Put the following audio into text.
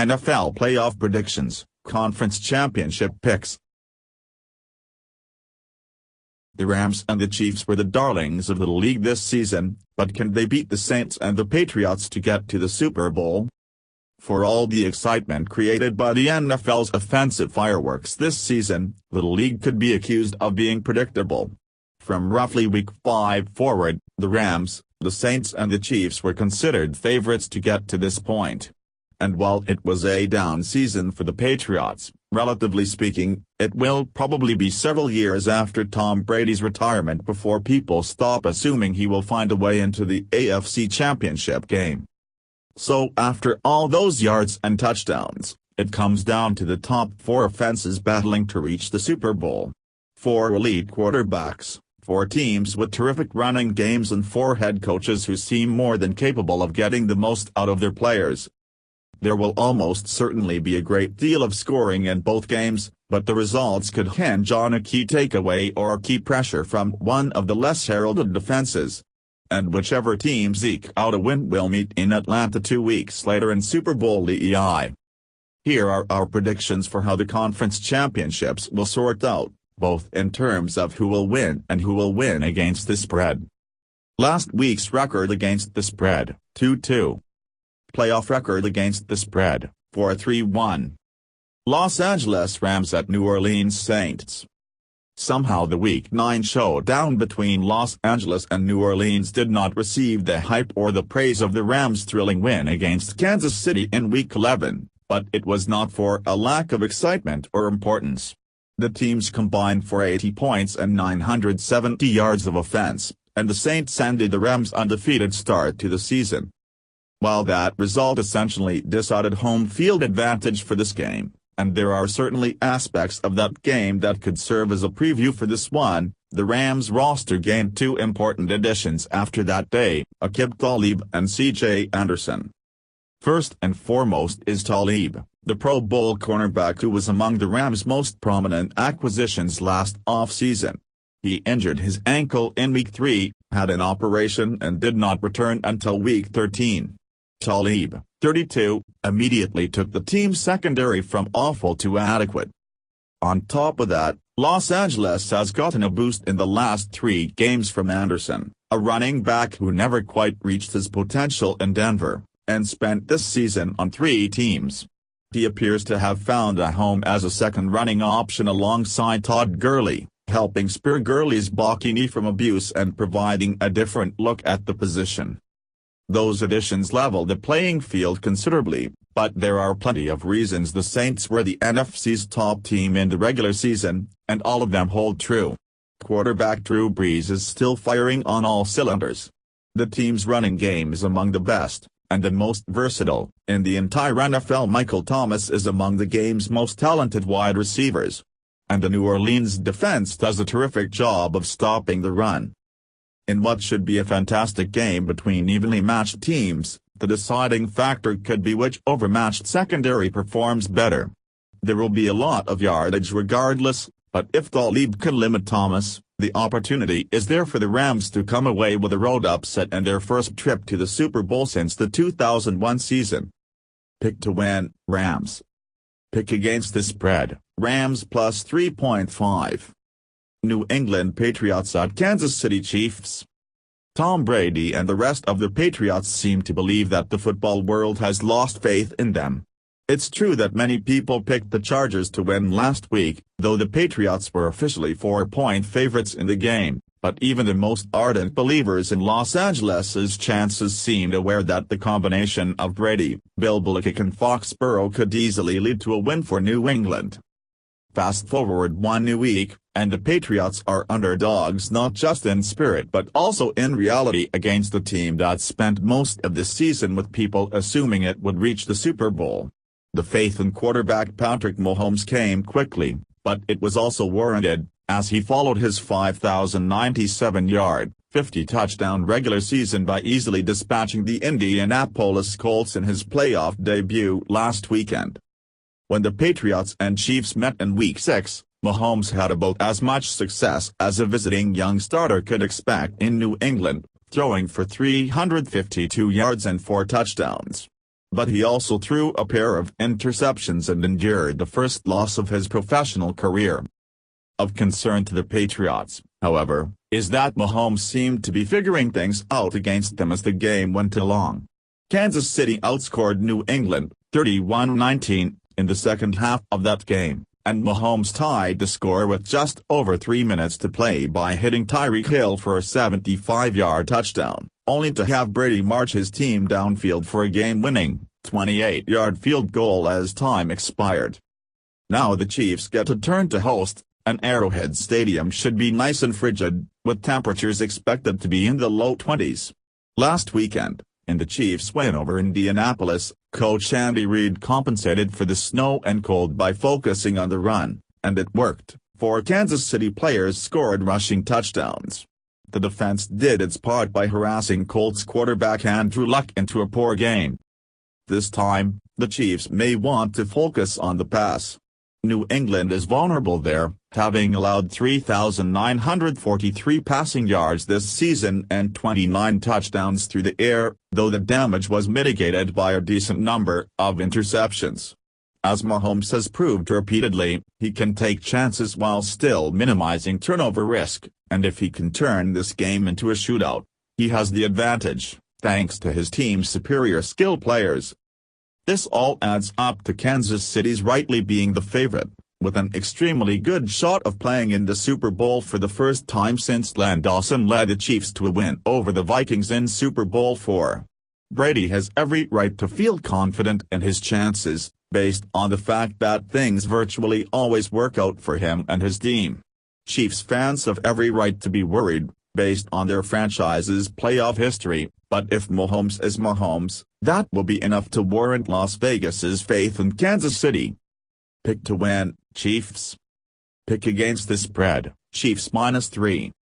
NFL playoff predictions, conference championship picks. The Rams and the Chiefs were the darlings of the league this season, but can they beat the Saints and the Patriots to get to the Super Bowl? For all the excitement created by the NFL's offensive fireworks this season, the league could be accused of being predictable. From roughly Week 5 forward, the Rams, the Saints and the Chiefs were considered favorites to get to this point. And while it was a down season for the Patriots, relatively speaking, it will probably be several years after Tom Brady's retirement before people stop assuming he will find a way into the AFC Championship game. So after all those yards and touchdowns, it comes down to the top 4 offenses battling to reach the Super Bowl. 4 elite quarterbacks, 4 teams with terrific running games and 4 head coaches who seem more than capable of getting the most out of their players. There will almost certainly be a great deal of scoring in both games, but the results could hinge on a key takeaway or key pressure from one of the less heralded defenses. And whichever teams eke out a win will meet in Atlanta 2 weeks later in Super Bowl LEI. Here are our predictions for how the conference championships will sort out, both in terms of who will win and who will win against the spread. Last week's record against the spread, 2-2. Playoff record against the spread, 4-3-1. Los Angeles Rams at New Orleans Saints. Somehow the Week 9 showdown between Los Angeles and New Orleans did not receive the hype or the praise of the Rams' thrilling win against Kansas City in Week 11, but it was not for a lack of excitement or importance. The teams combined for 80 points and 970 yards of offense, and the Saints ended the Rams' undefeated start to the season. While that result essentially decided home field advantage for this game, and there are certainly aspects of that game that could serve as a preview for this one, the Rams roster gained 2 important additions after that day, Aqib Talib and C.J. Anderson. First and foremost is Talib, the Pro Bowl cornerback who was among the Rams' most prominent acquisitions last offseason. He injured his ankle in Week 3, had an operation and did not return until Week 13. Talib, 32, immediately took the team's secondary from awful to adequate. On top of that, Los Angeles has gotten a boost in the last 3 games from Anderson, a running back who never quite reached his potential in Denver, and spent this season on 3 teams. He appears to have found a home as a second running option alongside Todd Gurley, helping spare Gurley's balky knee from abuse and providing a different look at the position. Those additions level the playing field considerably, but there are plenty of reasons the Saints were the NFC's top team in the regular season, and all of them hold true. Quarterback Drew Brees is still firing on all cylinders. The team's running game is among the best, and the most versatile, in the entire NFL. Michael Thomas is among the game's most talented wide receivers. And the New Orleans defense does a terrific job of stopping the run. In what should be a fantastic game between evenly matched teams, the deciding factor could be which overmatched secondary performs better. There will be a lot of yardage regardless, but if Talib can limit Thomas, the opportunity is there for the Rams to come away with a road upset and their first trip to the Super Bowl since the 2001 season. Pick to win, Rams. Pick against the spread, Rams plus 3.5. New England Patriots at Kansas City Chiefs. Tom Brady and the rest of the Patriots seem to believe that the football world has lost faith in them. It's true that many people picked the Chargers to win last week, though the Patriots were officially 4-point favorites in the game, but even the most ardent believers in Los Angeles's chances seemed aware that the combination of Brady, Bill Belichick and Foxborough could easily lead to a win for New England. Fast forward 1 week, and the Patriots are underdogs not just in spirit but also in reality against a team that spent most of the season with people assuming it would reach the Super Bowl. The faith in quarterback Patrick Mahomes came quickly, but it was also warranted, as he followed his 5,097-yard, 50-touchdown regular season by easily dispatching the Indianapolis Colts in his playoff debut last weekend. When the Patriots and Chiefs met in Week 6, Mahomes had about as much success as a visiting young starter could expect in New England, throwing for 352 yards and 4 touchdowns. but he also threw a pair of interceptions and endured the first loss of his professional career. Of concern to the Patriots, however, is that Mahomes seemed to be figuring things out against them as the game went along. Kansas City outscored New England 31-19 in the second half of that game, and Mahomes tied the score with just over 3 minutes to play by hitting Tyreek Hill for a 75-yard touchdown, only to have Brady march his team downfield for a game-winning 28-yard field goal as time expired. Now the Chiefs get a turn to host, and Arrowhead Stadium should be nice and frigid, with temperatures expected to be in the low 20s. Last weekend, in the Chiefs' win over Indianapolis, coach Andy Reid compensated for the snow and cold by focusing on the run, and it worked. 4 Kansas City players scored rushing touchdowns. The defense did its part by harassing Colts quarterback Andrew Luck into a poor game. This time, the Chiefs may want to focus on the pass. New England is vulnerable there, having allowed 3,943 passing yards this season and 29 touchdowns through the air, though the damage was mitigated by a decent number of interceptions. As Mahomes has proved repeatedly, he can take chances while still minimizing turnover risk, and if he can turn this game into a shootout, he has the advantage, thanks to his team's superior skill players. This all adds up to Kansas City's rightly being the favorite, with an extremely good shot of playing in the Super Bowl for the first time since Len Dawson led the Chiefs to a win over the Vikings in Super Bowl IV. Brady has every right to feel confident in his chances, based on the fact that things virtually always work out for him and his team. Chiefs fans have every right to be worried, based on their franchise's playoff history, but if Mahomes is Mahomes, that will be enough to warrant Las Vegas's faith in Kansas City. Pick to win, Chiefs. Pick against the spread, Chiefs -3.